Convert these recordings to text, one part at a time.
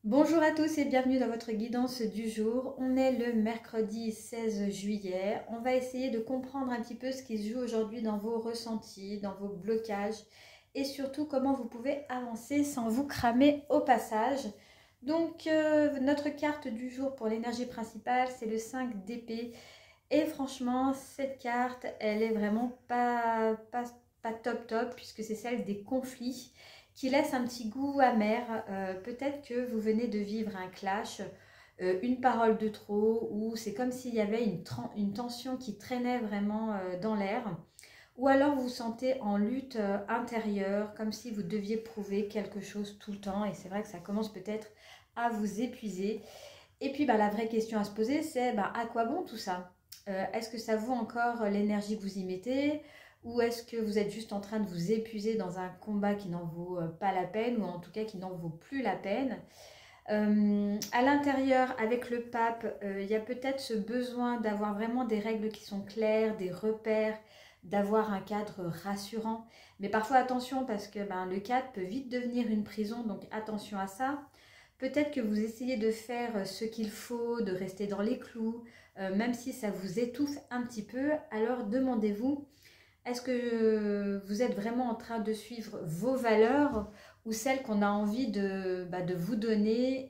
Bonjour à tous et bienvenue dans votre guidance du jour. On est le mercredi 16 juillet. On va essayer de comprendre un petit peu ce qui se joue aujourd'hui dans vos ressentis, dans vos blocages et surtout comment vous pouvez avancer sans vous cramer au passage. Donc notre carte du jour pour l'énergie principale, c'est le 5 d'épée. Et franchement, cette carte, elle est vraiment pas top puisque c'est celle des conflits qui laisse un petit goût amer. Peut-être que vous venez de vivre un clash, une parole de trop, ou c'est comme s'il y avait une tension qui traînait vraiment dans l'air. Ou alors vous vous sentez en lutte intérieure, comme si vous deviez prouver quelque chose tout le temps. Et c'est vrai que ça commence peut-être à vous épuiser. Et puis la vraie question à se poser, c'est à quoi bon tout ça? Est-ce que ça vaut encore l'énergie que vous y mettez? Ou est-ce que vous êtes juste en train de vous épuiser dans un combat qui n'en vaut pas la peine, ou en tout cas qui n'en vaut plus la peine? À l'intérieur, avec le pape, il y a peut-être ce besoin d'avoir vraiment des règles qui sont claires, des repères, d'avoir un cadre rassurant. Mais parfois attention parce que le cadre peut vite devenir une prison, donc attention à ça. Peut-être que vous essayez de faire ce qu'il faut, de rester dans les clous, même si ça vous étouffe un petit peu, alors demandez-vous, est-ce que vous êtes vraiment en train de suivre vos valeurs ou celles qu'on a envie de vous donner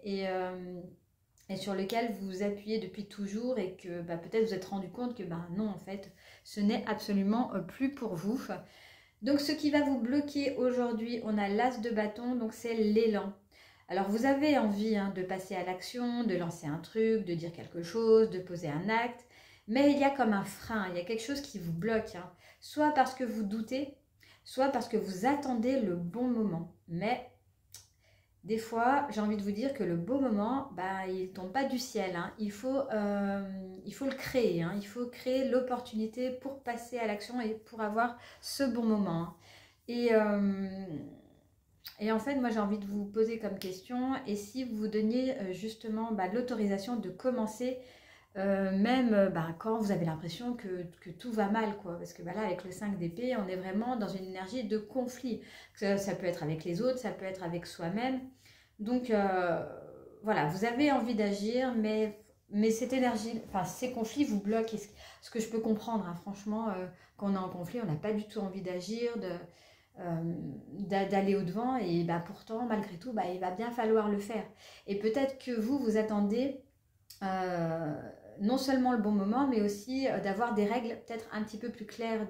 et sur lesquelles vous vous appuyez depuis toujours et que peut-être vous êtes rendu compte que non, en fait, ce n'est absolument plus pour vous. Donc ce qui va vous bloquer aujourd'hui, on a l'as de bâton, donc c'est l'élan. Alors vous avez envie de passer à l'action, de lancer un truc, de dire quelque chose, de poser un acte, mais il y a comme un frein, il y a quelque chose qui vous bloque, soit parce que vous doutez, soit parce que vous attendez le bon moment. Mais des fois, j'ai envie de vous dire que le beau moment, il ne tombe pas du ciel. Il faut le créer. Il faut créer l'opportunité pour passer à l'action et pour avoir ce bon moment. Et, euh, et en fait, moi, j'ai envie de vous poser comme question, et si vous vous donniez justement l'autorisation de commencer, même quand vous avez l'impression que tout va mal, quoi. Parce que là, avec le 5 d'épée, on est vraiment dans une énergie de conflit. Ça peut être avec les autres, ça peut être avec soi-même. Donc voilà, vous avez envie d'agir, mais cette énergie, enfin ces conflits vous bloquent. Et ce que je peux comprendre, franchement, quand on est en conflit, on n'a pas du tout envie d'agir, d'aller au-devant. Et pourtant, malgré tout, il va bien falloir le faire. Et peut-être que vous attendez non seulement le bon moment, mais aussi d'avoir des règles peut-être un petit peu plus claires,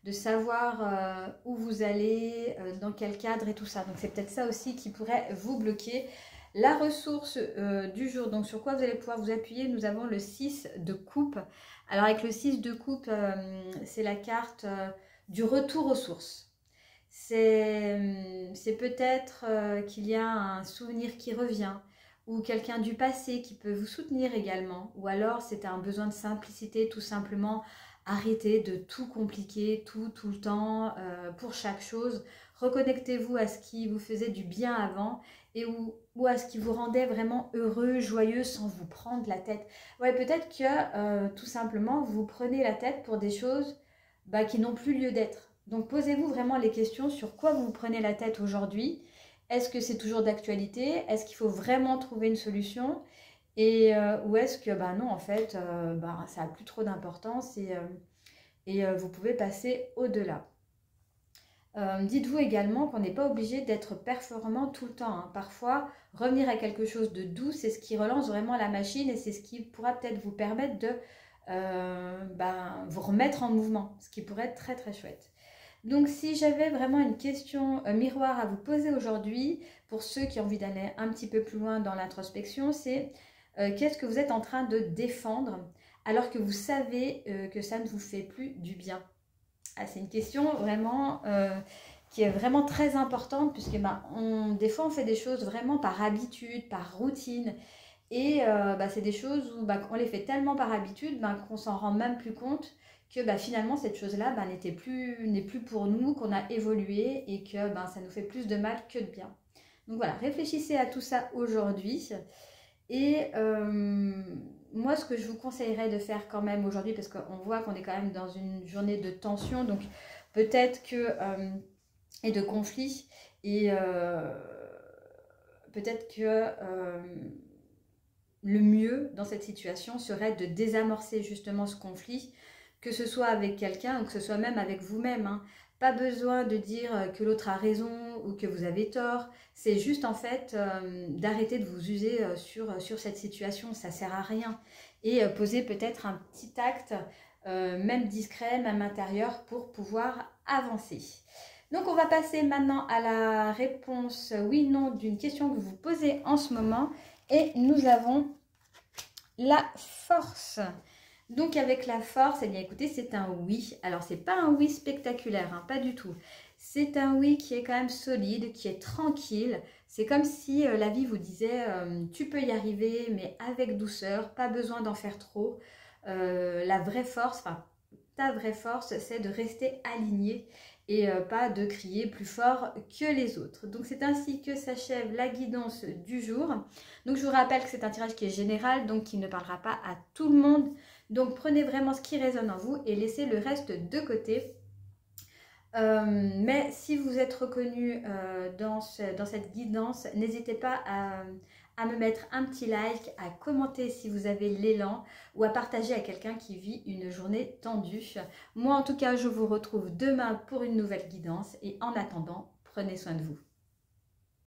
de savoir où vous allez, dans quel cadre et tout ça. Donc c'est peut-être ça aussi qui pourrait vous bloquer. La ressource du jour, donc sur quoi vous allez pouvoir vous appuyer, nous avons le 6 de coupe. Alors avec le 6 de coupe, c'est la carte du retour aux sources. C'est peut-être qu'il y a un souvenir qui revient, ou quelqu'un du passé qui peut vous soutenir également, ou alors c'est un besoin de simplicité, tout simplement arrêtez de tout compliquer tout le temps pour chaque chose. Reconnectez-vous à ce qui vous faisait du bien avant et ou à ce qui vous rendait vraiment heureux, joyeux sans vous prendre la tête. Ouais, peut-être que tout simplement vous prenez la tête pour des choses qui n'ont plus lieu d'être. Donc posez-vous vraiment les questions sur quoi vous prenez la tête aujourd'hui. Est-ce que c'est toujours d'actualité? Est-ce qu'il faut vraiment trouver une solution? Ou est-ce que non, en fait, ça n'a plus trop d'importance et vous pouvez passer au-delà. Dites-vous également qu'on n'est pas obligé d'être performant tout le temps. Parfois, revenir à quelque chose de doux, c'est ce qui relance vraiment la machine et c'est ce qui pourra peut-être vous permettre de vous remettre en mouvement, ce qui pourrait être très très chouette. Donc si j'avais vraiment une question miroir à vous poser aujourd'hui, pour ceux qui ont envie d'aller un petit peu plus loin dans l'introspection, c'est qu'est-ce que vous êtes en train de défendre alors que vous savez que ça ne vous fait plus du bien? C'est une question vraiment qui est vraiment très importante puisque des fois on fait des choses vraiment par habitude, par routine. Et c'est des choses où on les fait tellement par habitude qu'on s'en rend même plus compte que finalement cette chose-là n'est plus pour nous, qu'on a évolué et que ça nous fait plus de mal que de bien. Donc voilà, réfléchissez à tout ça aujourd'hui. Et moi, ce que je vous conseillerais de faire quand même aujourd'hui, parce qu'on voit qu'on est quand même dans une journée de tension, donc peut-être que et de conflit, et peut-être que le mieux dans cette situation serait de désamorcer justement ce conflit, que ce soit avec quelqu'un ou que ce soit même avec vous-même, hein. Pas besoin de dire que l'autre a raison ou que vous avez tort. C'est juste en fait d'arrêter de vous user sur cette situation. Ça ne sert à rien. Et poser peut-être un petit acte, même discret, même intérieur, pour pouvoir avancer. Donc on va passer maintenant à la réponse oui/non d'une question que vous posez en ce moment. Et nous avons la force. Donc avec la force, eh bien écoutez, c'est un oui. Alors c'est pas un oui spectaculaire, hein, pas du tout. C'est un oui qui est quand même solide, qui est tranquille. C'est comme si la vie vous disait tu peux y arriver, mais avec douceur, pas besoin d'en faire trop. La vraie force, enfin ta vraie force, c'est de rester aligné et pas de crier plus fort que les autres. Donc c'est ainsi que s'achève la guidance du jour. Donc je vous rappelle que c'est un tirage qui est général, donc qui ne parlera pas à tout le monde. Donc prenez vraiment ce qui résonne en vous et laissez le reste de côté. Mais si vous êtes reconnu dans cette guidance, n'hésitez pas à me mettre un petit like, à commenter si vous avez l'élan ou à partager à quelqu'un qui vit une journée tendue. Moi en tout cas, je vous retrouve demain pour une nouvelle guidance et en attendant, prenez soin de vous.